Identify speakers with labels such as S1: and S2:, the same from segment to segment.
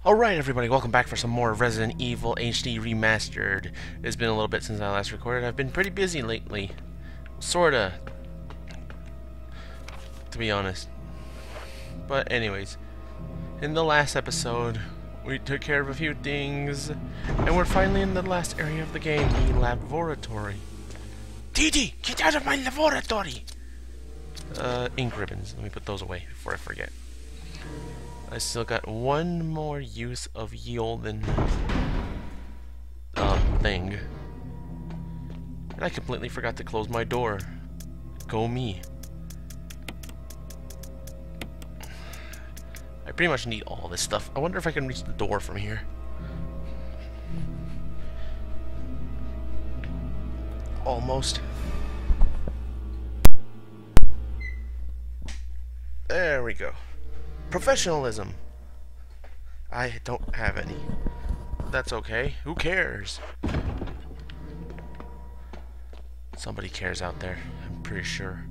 S1: Alright everybody, welcome back for some more Resident Evil HD Remastered. It's been a little bit since I last recorded. I've been pretty busy lately. Sorta. To be honest. But anyways, in the last episode, we took care of a few things, and we're finally in the last area of the game, the laboratory. Didi, get out of my laboratory! Ink ribbons. Let me put those away before I forget. I still got one more use of ye olden thing. And I completely forgot to close my door. Go me. I pretty much need all this stuff. I wonder if I can reach the door from here. Almost. There we go. Professionalism. I don't have any. That's okay. Who cares? Somebody cares out there. I'm pretty sure.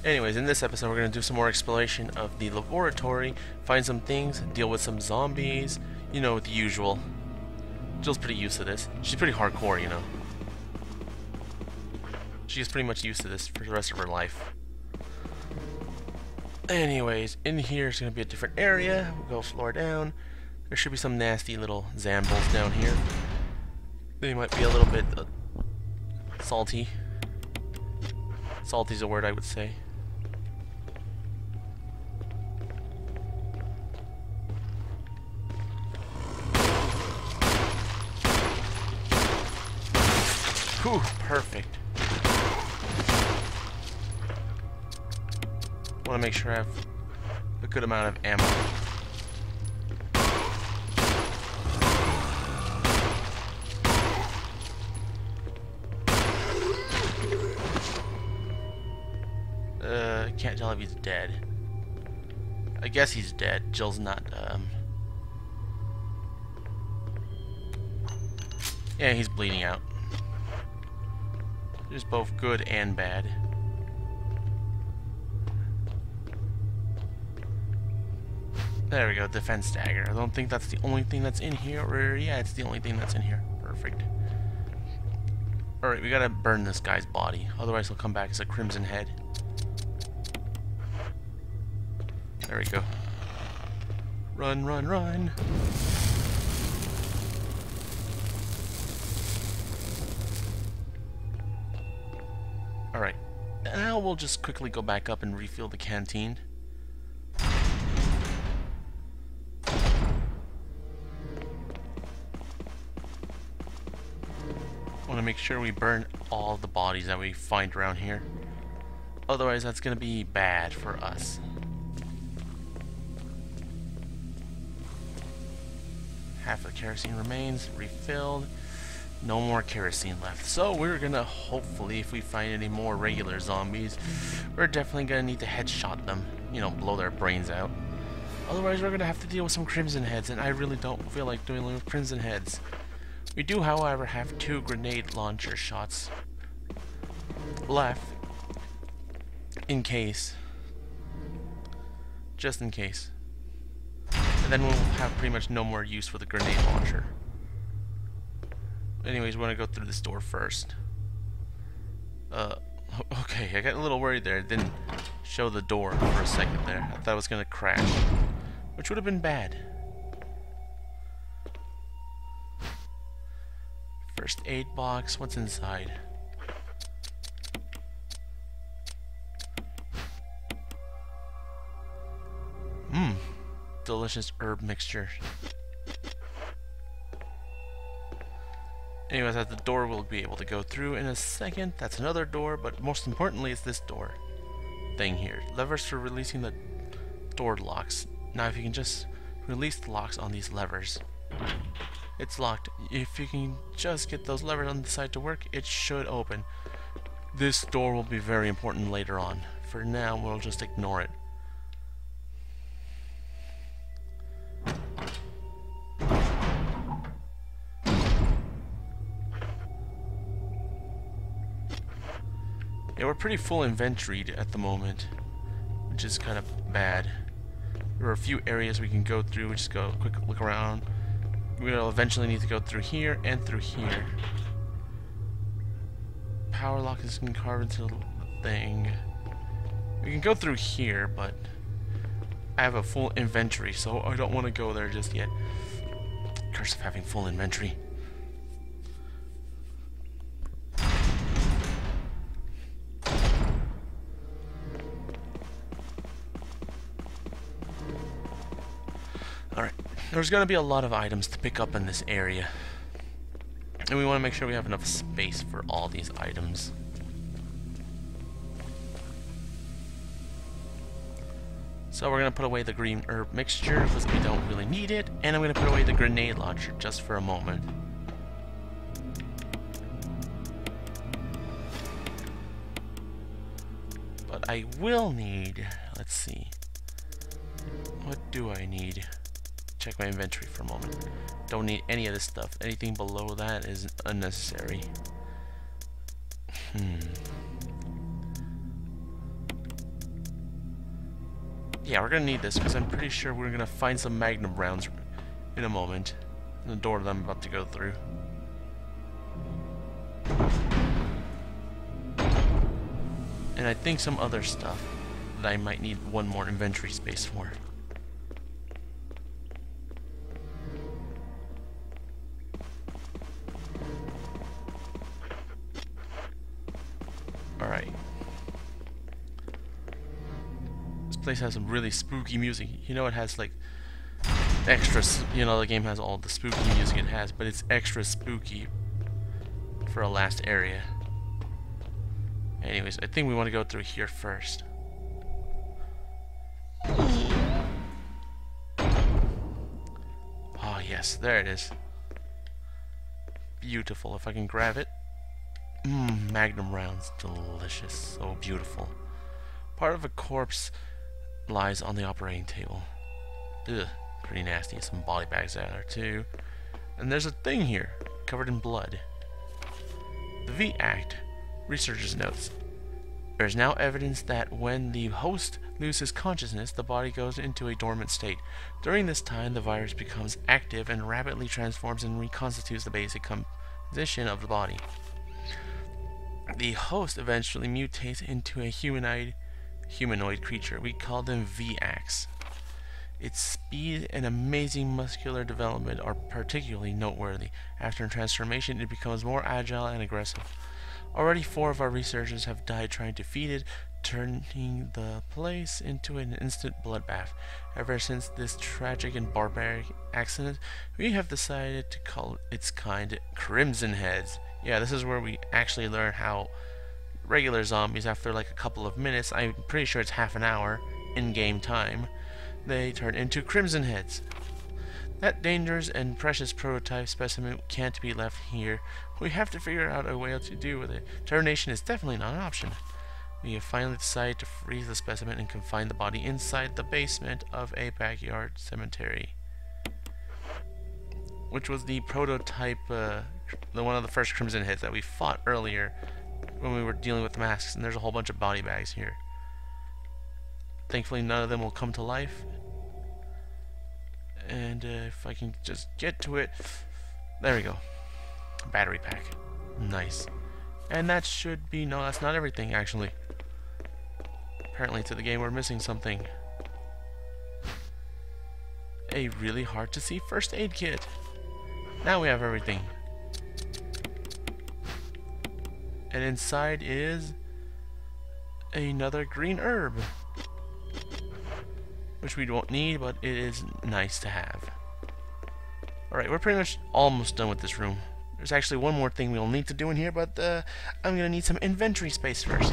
S1: Anyways, in this episode we're going to do some more exploration of the laboratory, find some things, deal with some zombies, you know, the usual. Jill's pretty used to this. She's pretty hardcore, you know. She's pretty much used to this for the rest of her life. Anyways, in here is going to be a different area. We'll go a floor down. There should be some nasty little Zambles down here. They might be a little bit salty. Salty's a word I would say. Whew, perfect. I want to make sure I have a good amount of ammo. Can't tell if he's dead. I guess he's dead. Jill's not, yeah, he's bleeding out. There's both good and bad. There we go, defense dagger. I don't think that's the only thing that's in here, or yeah, it's the only thing that's in here. Perfect. Alright, we gotta burn this guy's body, otherwise he'll come back as a crimson head. There we go. Run, run, run! Alright, now we'll just quickly go back up and refill the canteen. Want to make sure we burn all the bodies that we find around here. Otherwise, that's going to be bad for us. Half of the kerosene remains, refilled. No more kerosene left. So we're going to hopefully, if we find any more regular zombies, we're definitely going to need to headshot them. You know, blow their brains out. Otherwise, we're going to have to deal with some crimson heads, and I really don't feel like dealing with crimson heads. We do, however, have 2 grenade launcher shots left, in case. Just in case. And then we'll have pretty much no more use for the grenade launcher. Anyways, we want to go through this door first. Okay, I got a little worried there. It didn't show the door for a second there. I thought it was going to crash, which would have been bad. First aid box, what's inside? Delicious herb mixture. Anyways, at the door we'll be able to go through in a second. That's another door, but most importantly it's this door thing here. Levers for releasing the door locks. Now if you can just release the locks on these levers. It's locked. If you can just get those levers on the side to work, it should open. This door will be very important later on. For now, we'll just ignore it. Yeah, we're pretty full inventoried at the moment, which is kind of bad. There are a few areas we can go through. We just go a quick look around. We'll eventually need to go through here and through here. Power lock is carved into the thing. We can go through here, but I have a full inventory, so I don't want to go there just yet. Curse of having full inventory. Alright, there's going to be a lot of items to pick up in this area. And we want to make sure we have enough space for all these items. So we're going to put away the green herb mixture because we don't really need it. And I'm going to put away the grenade launcher just for a moment. But I will need, let's see. What do I need? Check my inventory for a moment. Don't need any of this stuff. Anything below that is unnecessary. Yeah, we're gonna need this because I'm pretty sure we're gonna find some magnum rounds in a moment. In the door that I'm about to go through. And I think some other stuff that I might need one more inventory space for. Alright. This place has some really spooky music. You know, it has like extra, you know, the game has all the spooky music it has, but it's extra spooky for a last area. Anyways, I think we want to go through here first. Oh yes, there it is. Beautiful. If I can grab it. Magnum rounds. Delicious. So beautiful. Part of a corpse lies on the operating table. Ugh, pretty nasty. Some body bags out there too. And there's a thing here, covered in blood. The V-Act. Researchers notes. There is now evidence that when the host loses consciousness, the body goes into a dormant state. During this time, the virus becomes active and rapidly transforms and reconstitutes the basic composition of the body. The host eventually mutates into a humanoid creature. We call them V-Acts. Its speed and amazing muscular development are particularly noteworthy. After transformation, it becomes more agile and aggressive. Already 4 of our researchers have died trying to feed it, turning the place into an instant bloodbath. Ever since this tragic and barbaric accident, we have decided to call its kind Crimson Heads. Yeah, this is where we actually learn how regular zombies, after like a couple of minutes, I'm pretty sure it's half an hour in-game time, they turn into Crimson Heads. That dangerous and precious prototype specimen can't be left here. We have to figure out a way to do with it. Termination is definitely not an option. We have finally decided to freeze the specimen and confine the body inside the basement of a backyard cemetery. Which was the prototype, one of the first Crimson Heads that we fought earlier when we were dealing with the masks, and there's a whole bunch of body bags here. Thankfully none of them will come to life. And if I can just get to it, there we go. Battery pack. Nice. And that should be, no, that's not everything actually. Apparently to the game we're missing something. A really hard to see first aid kit. Now we have everything. And inside is another green herb, which we don't need, but it is nice to have. Alright, we're pretty much almost done with this room. There's actually one more thing we'll need to do in here, but I'm gonna need some inventory space first.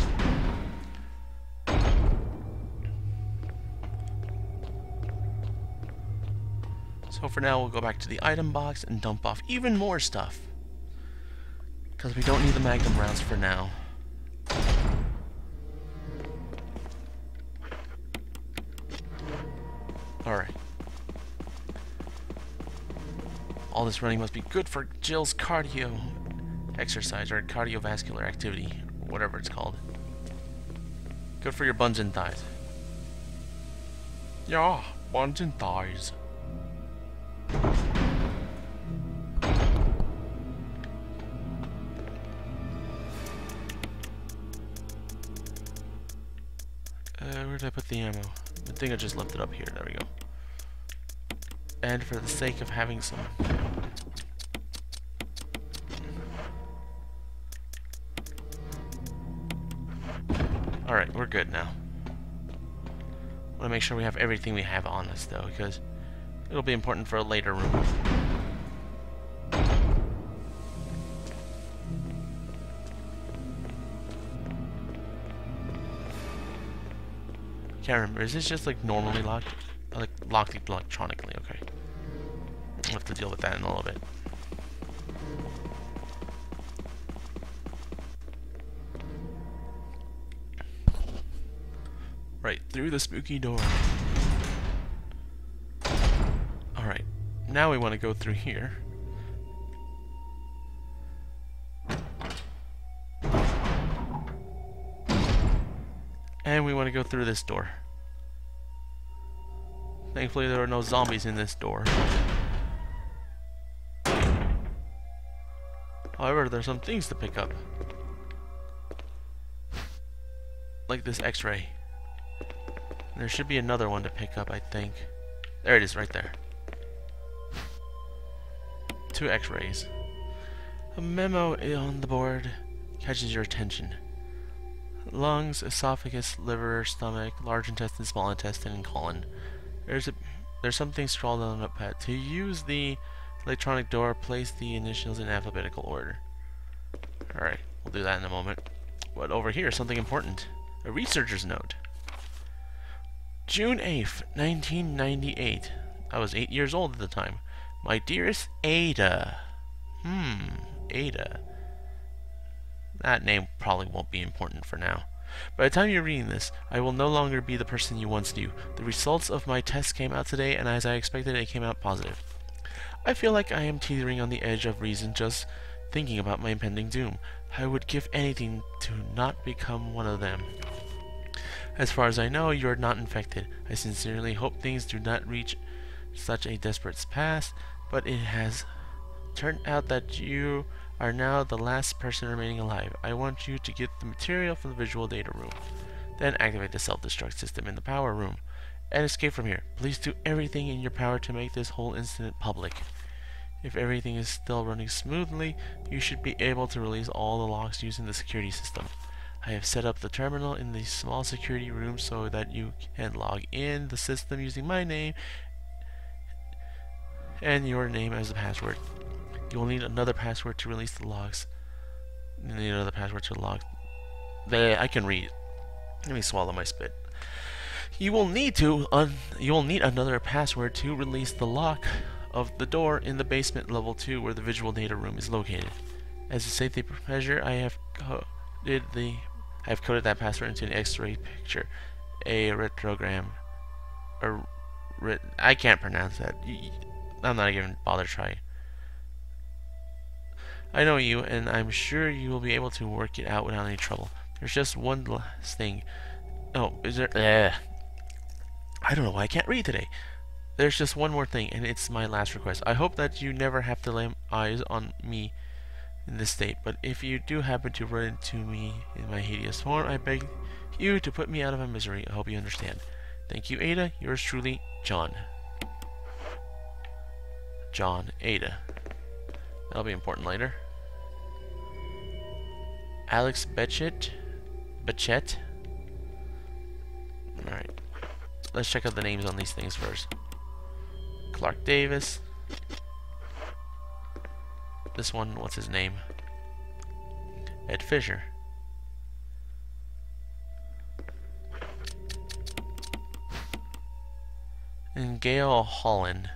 S1: So for now, we'll go back to the item box and dump off even more stuff, because we don't need the magnum rounds for now. Alright. All this running must be good for Jill's cardio exercise, or cardiovascular activity, or whatever it's called. Good for your buns and thighs. Yeah, buns and thighs. Where did I put the ammo? I think I just left it up here. There we go. And for the sake of having some... Alright, we're good now. I want to make sure we have everything we have on us, though, because it'll be important for a later room. Can't remember. Is this just like normally locked? Like locked electronically? Okay. We'll have to deal with that in a little bit. Right, through the spooky door. Alright, now we want to go through here. And we want to go through this door. Thankfully there are no zombies in this door. However, there's some things to pick up. Like this X-ray. There should be another one to pick up, I think. There it is, right there. 2 X-rays. A memo on the board catches your attention. Lungs, esophagus, liver, stomach, large intestine, small intestine, and colon. There's something scrawled on a pad. To use the electronic door, place the initials in alphabetical order. Alright, we'll do that in a moment. But over here, something important. A researcher's note. June 8th, 1998. I was 8 years old at the time. My dearest Ada. Ada. That name probably won't be important for now. By the time you're reading this, I will no longer be the person you once knew. The results of my test came out today, and as I expected, it came out positive. I feel like I am teetering on the edge of reason just thinking about my impending doom. I would give anything to not become one of them. As far as I know, you are not infected. I sincerely hope things do not reach such a desperate pass, but it has turned out that you are now the last person remaining alive. I want you to get the material from the visual data room. Then activate the self-destruct system in the power room and escape from here. Please do everything in your power to make this whole incident public. If everything is still running smoothly, you should be able to release all the locks using the security system. I have set up the terminal in the small security room so that you can log in the system using my name and your name as the password. You will need another password to release the logs. You need another password to log. I can read. Let me swallow my spit. You will need another password to release the lock of the door in the basement level 2 where the visual data room is located. As a safety measure, I have coded that password into an X-ray picture. A retrogram. I can't pronounce that. I'm not even bother trying. I know you, and I'm sure you will be able to work it out without any trouble. There's just one last thing. Oh, is there? I don't know why I can't read today. There's just one more thing, and it's my last request. I hope that you never have to lay eyes on me in this state, but if you do happen to run into me in my hideous form, I beg you to put me out of my misery. I hope you understand. Thank you, Ada. Yours truly, John. John, Ada. That'll be important later. Alex Bechet. Alright. Let's check out the names on these things first. Clark Davis. This one, what's his name? Ed Fisher. And Gail Holland.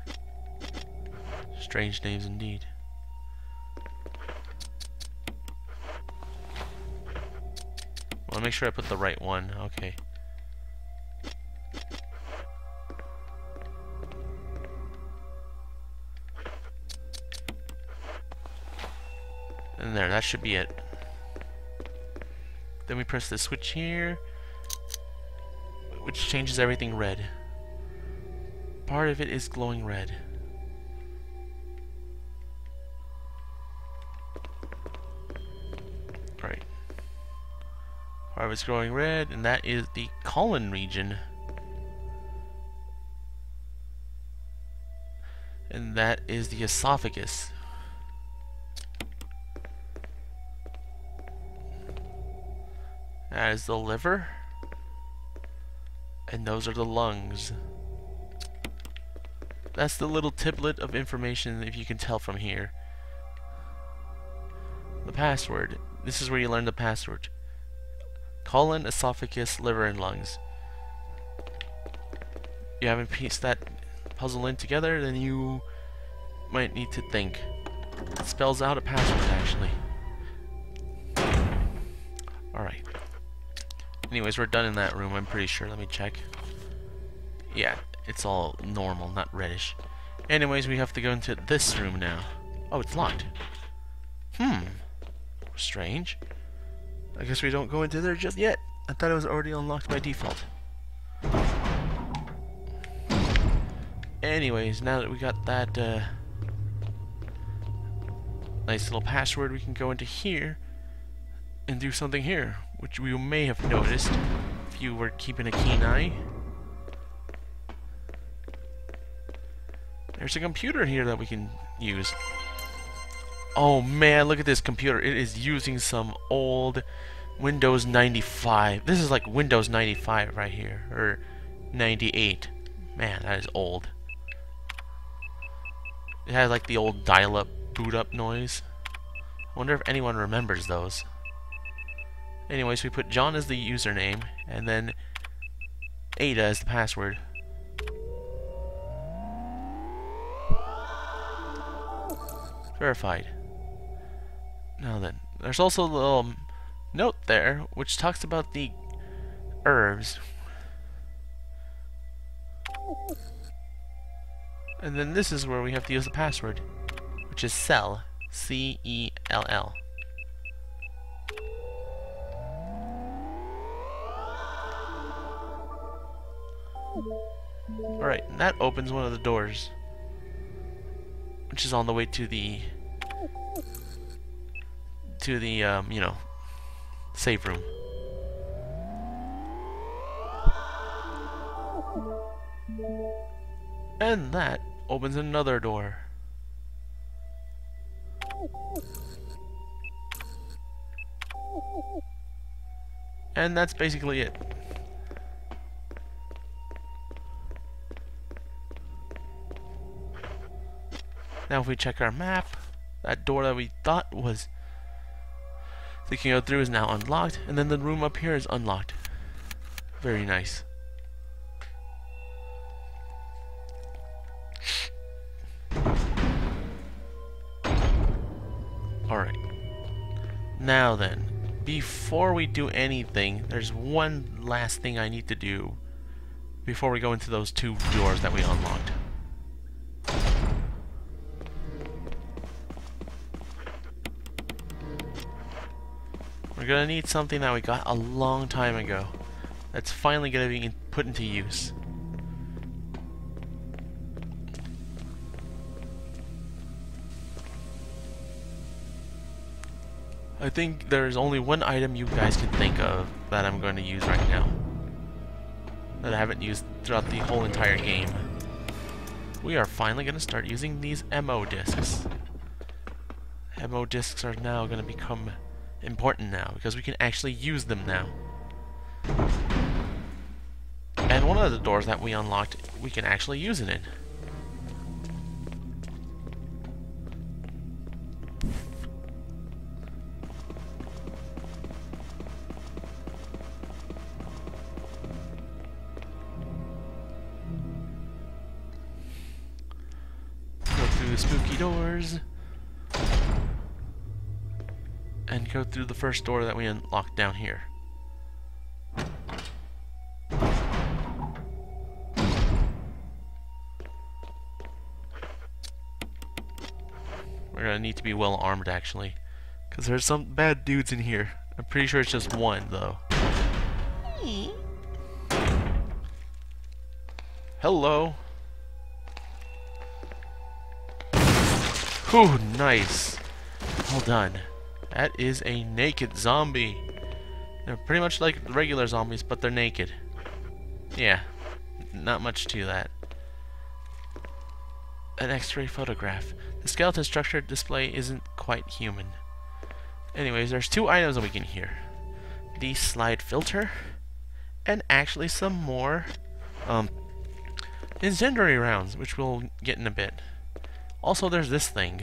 S1: Strange names indeed. Well, make sure I put the right one. Okay. And there, that should be it. Then we press the switch here, which changes everything red. Part of it is glowing red. Right. Part of it's glowing red, and that is the colon region. And that is the esophagus. That is the liver. And those are the lungs. That's the little tiplet of information, if you can tell from here. The password. This is where you learn the password. Colon, esophagus, liver, and lungs. You haven't pieced that puzzle in together, then you might need to think. It spells out a password, actually. Alright. Anyways, we're done in that room, I'm pretty sure. Let me check. Yeah, it's all normal, not reddish. Anyways, we have to go into this room now. Oh, it's locked. Strange. I guess we don't go into there just yet. I thought it was already unlocked by default. Anyways, now that we got that nice little password, we can go into here and do something here, which you may have noticed if you were keeping a keen eye. There's a computer here that we can use. Oh man, look at this computer. It is using some old Windows 95. This is like Windows 95 right here, or 98. Man, that is old. It has like the old dial-up boot-up noise. I wonder if anyone remembers those. Anyways, we put John as the username, and then Ada as the password. Verified. Now then, there's also a little note there, which talks about the herbs. And then this is where we have to use the password, which is cell, C-E-L-L. Alright, and that opens one of the doors, which is on the way to the you know, safe room. And that opens another door. And that's basically it. Now if we check our map, that door that we thought was we can go through is now unlocked, and then the room up here is unlocked. Very nice. Alright. Now then, before we do anything, there's one last thing I need to do before we go into those two doors that we unlocked. We're gonna need something that we got a long time ago that's finally gonna be put into use. I think there's only one item you guys can think of that I'm going to use right now that I haven't used throughout the whole entire game. We are finally going to start using these MO discs. MO discs are now going to become important now because we can actually use them now. And one of the doors that we unlocked, we can actually use it in. Go through the spooky doors. And go through the first door that we unlocked down here. We're gonna need to be well armed actually, because there's some bad dudes in here. I'm pretty sure it's just one though. Hello. Whew, nice. Well done. That is a naked zombie. They're pretty much like regular zombies, but they're naked. Yeah, not much to that. An X-ray photograph. The skeleton structure display isn't quite human. Anyways, there's 2 items that we can hear. The slide filter, and actually some more incendiary rounds, which we'll get in a bit. Also, there's this thing.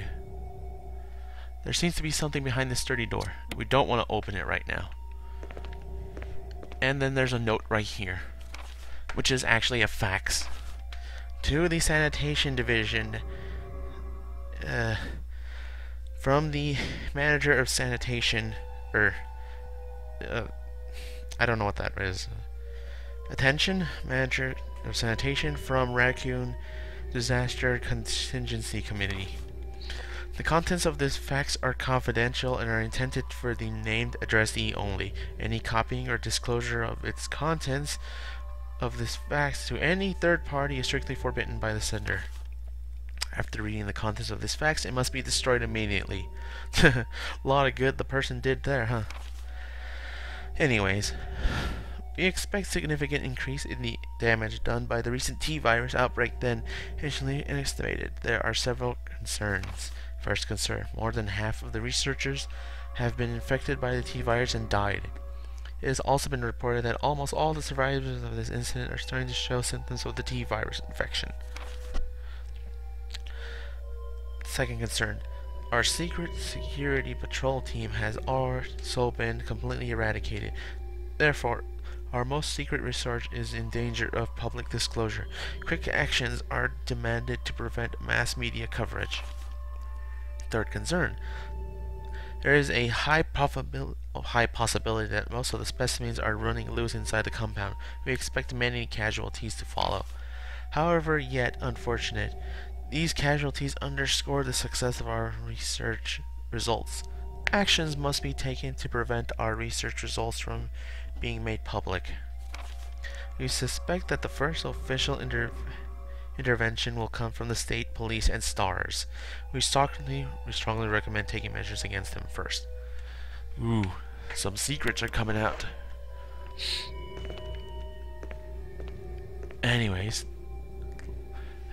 S1: There seems to be something behind this sturdy door. We don't want to open it right now. And then there's a note right here, which is actually a fax to the sanitation division from the manager of sanitation, or I don't know what that is. Attention, manager of sanitation from Raccoon Disaster Contingency Committee. The contents of this fax are confidential and are intended for the named addressee only. Any copying or disclosure of its contents of this fax to any third party is strictly forbidden by the sender. After reading the contents of this fax, it must be destroyed immediately. A lot of good the person did there, huh? Anyways, we expect significant increase in the damage done by the recent T-virus outbreak than initially estimated. There are several concerns. First concern, more than half of the researchers have been infected by the T-virus and died. It has also been reported that almost all the survivors of this incident are starting to show symptoms of the T-virus infection. Second concern, our secret security patrol team has also been completely eradicated. Therefore, our most secret research is in danger of public disclosure. Quick actions are demanded to prevent mass media coverage. Third concern, there is a high possibility that most of the specimens are running loose inside the compound. We expect many casualties to follow. However, yet unfortunate, these casualties underscore the success of our research results. Actions must be taken to prevent our research results from being made public. We suspect that the first official intervention will come from the state police and STARS. We strongly recommend taking measures against them first. Ooh, some secrets are coming out. Anyways,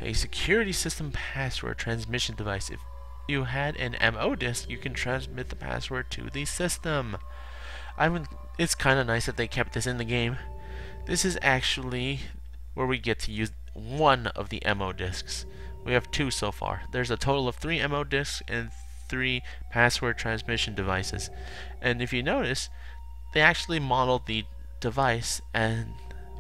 S1: a security system password transmission device. If you had an MO disk, you can transmit the password to the system. It's kind of nice that they kept this in the game. This is actually where we get to use one of the MO disks. We have 2 so far. There's a total of 3 MO disks and 3 password transmission devices. And if you notice, they actually modeled the device and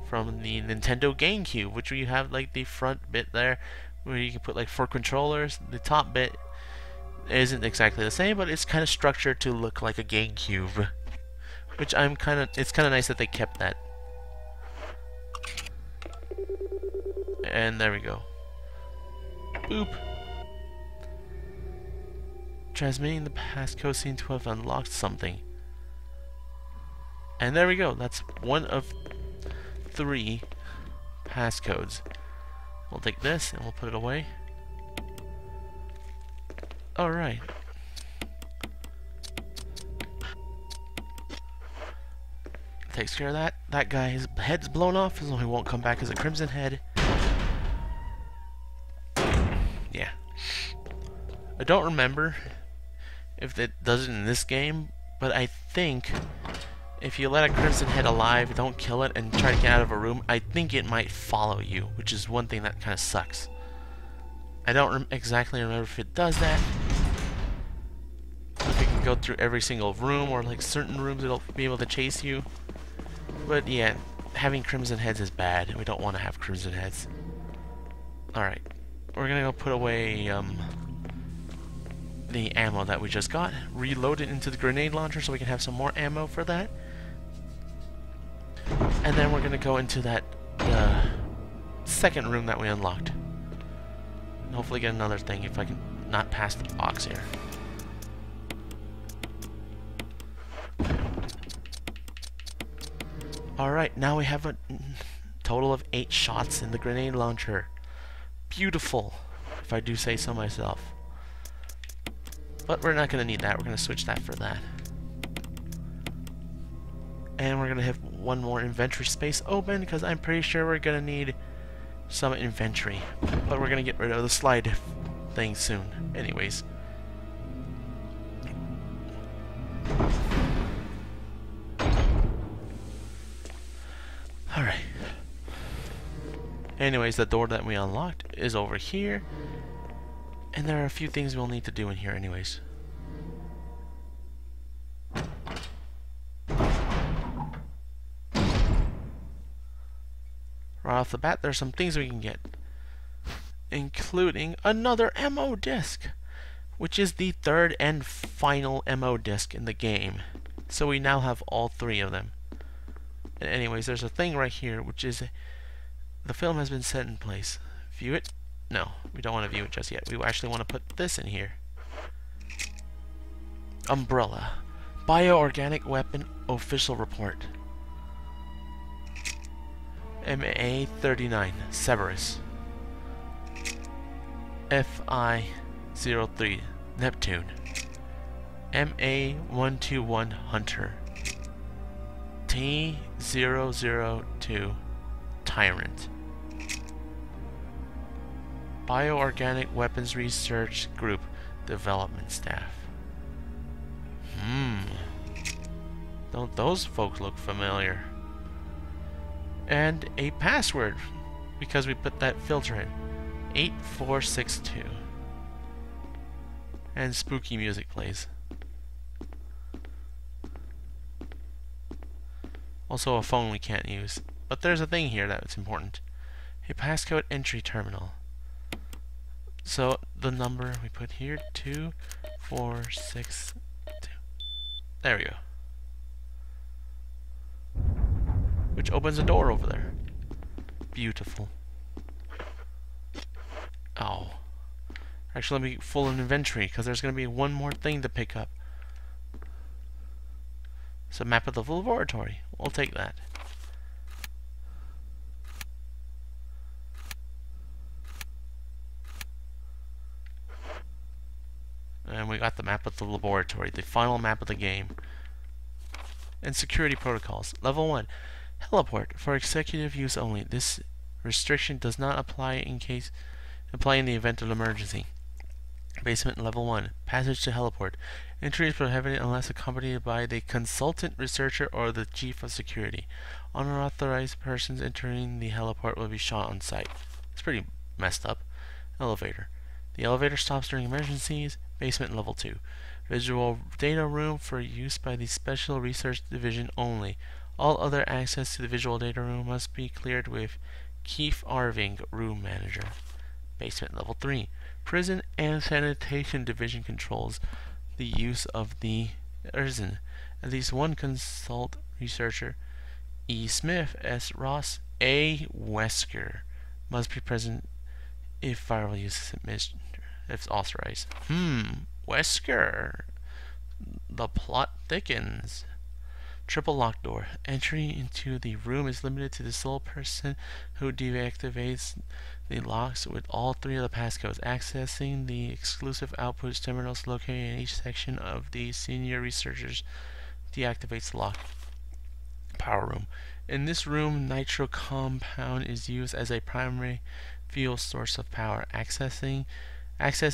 S1: from the Nintendo GameCube, which we have like the front bit there where you can put like 4 controllers. The top bit isn't exactly the same, but it's kind of structured to look like a GameCube, which it's kind of nice that they kept that. And there we go. Boop. Transmitting the passcode seems to have unlocked something. And there we go. That's one of 3 passcodes. We'll take this and we'll put it away. Alright. Takes care of that. That guy's head's blown off, so he won't come back as a Crimson Head. Yeah. I don't remember if it does it in this game, but I think if you let a Crimson Head alive, don't kill it, and try to get out of a room, I think it might follow you, which is one thing that kind of sucks. I don't exactly remember if it does that. If it can go through every single room, or like certain rooms it'll be able to chase you. But yeah, having Crimson Heads is bad. We don't want to have Crimson Heads. Alright. We're gonna go put away the ammo that we just got. Reload it into the grenade launcher so we can have some more ammo for that. And then we're gonna go into that second room that we unlocked. And hopefully get another thing if I can not pass the box here. Alright, now we have Total of 8 shots in the grenade launcher. Beautiful, if I do say so myself. But we're not going to need that. We're going to switch that for that. And we're going to have one more inventory space open because I'm pretty sure we're going to need some inventory. But we're going to get rid of the slide thing soon. Anyways. Alright. Anyways, the door that we unlocked is over here. And there are a few things we'll need to do in here anyways. Right off the bat, there's some things we can get. Including another MO disc, which is the third and final MO disc in the game. So we now have all 3 of them. And anyways, there's a thing right here, which is the film has been set in place. View it? No, we don't want to view it just yet. We actually want to put this in here. Umbrella. Bioorganic Weapon Official Report. MA-39, Cerberus. FI-03, Neptune. MA-121, Hunter. T-002, Tyrant. Bioorganic Weapons Research Group Development Staff. Don't those folks look familiar? And a password, because we put that filter in. 8462. And spooky music plays. Also a phone we can't use. But there's a thing here that's important. A passcode entry terminal. So the number we put here, 2462. There we go. Which opens a door over there. Beautiful. Oh. Actually, let me full in inventory, because there's going to be one more thing to pick up. It's a map of the laboratory. We'll take that. And we got the map of the laboratory, the final map of the game. And security protocols. Level 1. Heliport for executive use only. This restriction does not apply in the event of emergency. Basement level 1. Passage to heliport. Entry is prohibited unless accompanied by the consultant researcher or the chief of security. Unauthorized persons entering the heliport will be shot on sight. It's pretty messed up. Elevator. The elevator stops during emergencies. Basement level 2. Visual data room for use by the Special Research Division only. All other access to the visual data room must be cleared with Keith Arving, room manager. Basement level 3. Prison and Sanitation Division controls the use of the prison. At least one consult researcher, E. Smith, S. Ross, A. Wesker, must be present if viral use is if authorized. Wesker. The plot thickens. Triple lock door. Entry into the room is limited to the sole person who deactivates the locks with all 3 of the passcodes. Accessing the exclusive outputs terminals located in each section of the senior researchers deactivates the lock. Power room. In this room, nitro compound is used as a primary fuel source of power. Access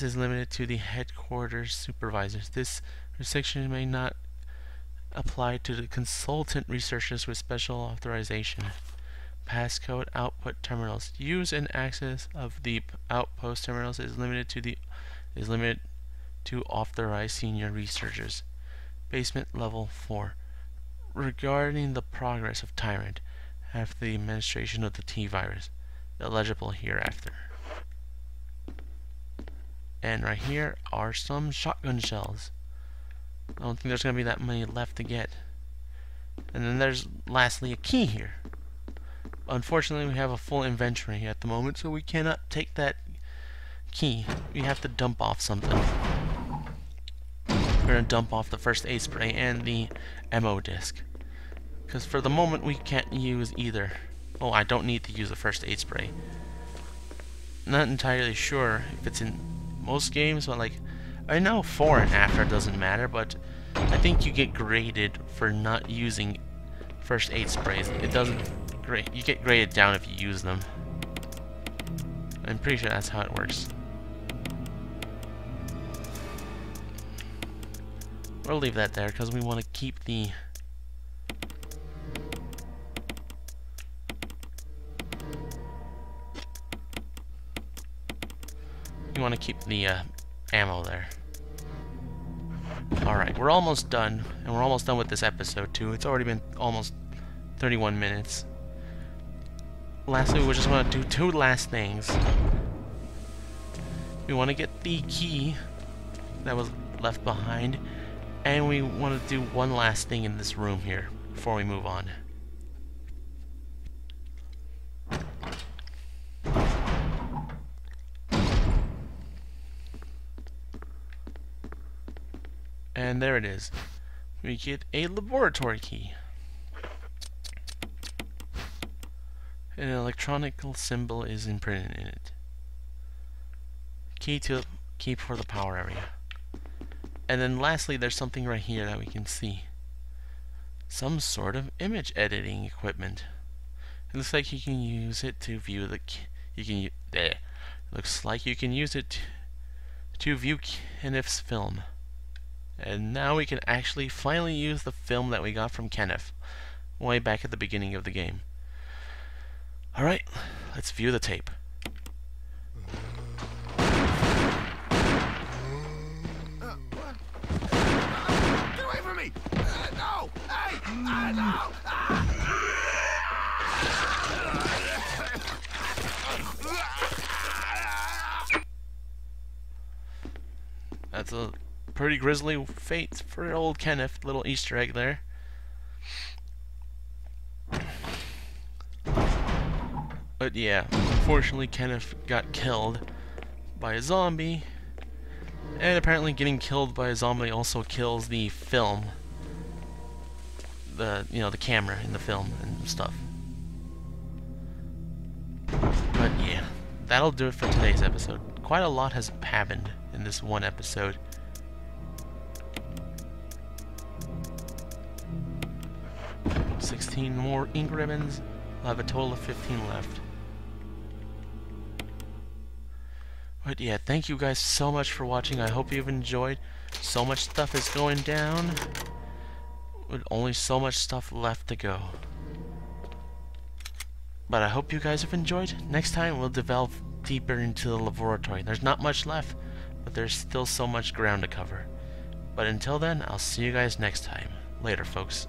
S1: is limited to the headquarters supervisors. This restriction may not apply to the consultant researchers with special authorization. Passcode output terminals. Use and access of the outpost terminals is limited to authorized senior researchers. Basement level 4. Regarding the progress of Tyrant after the administration of the T-virus. Illegible hereafter. And right here are some shotgun shells. I don't think there's going to be that many left to get. And then there's lastly a key here. Unfortunately, we have a full inventory at the moment, so we cannot take that key. We have to dump off something. We're going to dump off the first aid spray and the MO disc. Because for the moment, we can't use either. Oh, I don't need to use the first aid spray. Not entirely sure if it's in most games, but like, I know 4 and after doesn't matter, but I think you get graded for not using first aid sprays. It doesn't grade. You get graded down if you use them. I'm pretty sure that's how it works. We'll leave that there because we want to keep the ammo there. Alright, we're almost done, and we're almost done with this episode too. It's already been almost 31 minutes. Lastly, we just want to do 2 last things. We want to get the key that was left behind, and we want to do one last thing in this room here before we move on. And there it is. We get a laboratory key. An electronic symbol is imprinted in it. Key for the power area. And then lastly, there's something right here that we can see. Some sort of image editing equipment. It looks like you can use it to view the. Looks like you can use it to view Kenneth's film. And now we can actually finally use the film that we got from Kenneth way back at the beginning of the game. Alright, let's view the tape.
S2: What? Get away from me! No! Hey! No!
S1: That's a pretty grisly fate for old Kenneth. Little Easter egg there. But yeah, unfortunately Kenneth got killed by a zombie, and apparently getting killed by a zombie also kills the film, the camera in the film and stuff. But yeah, that'll do it for today's episode. Quite a lot has happened in this one episode. $16 more ink ribbons. I'll have a total of 15 left. But yeah, thank you guys so much for watching. I hope you've enjoyed. So much stuff is going down, with only so much stuff left to go. But I hope you guys have enjoyed. Next time we'll delve deeper into the laboratory. There's not much left, but there's still so much ground to cover. But until then, I'll see you guys next time. Later, folks.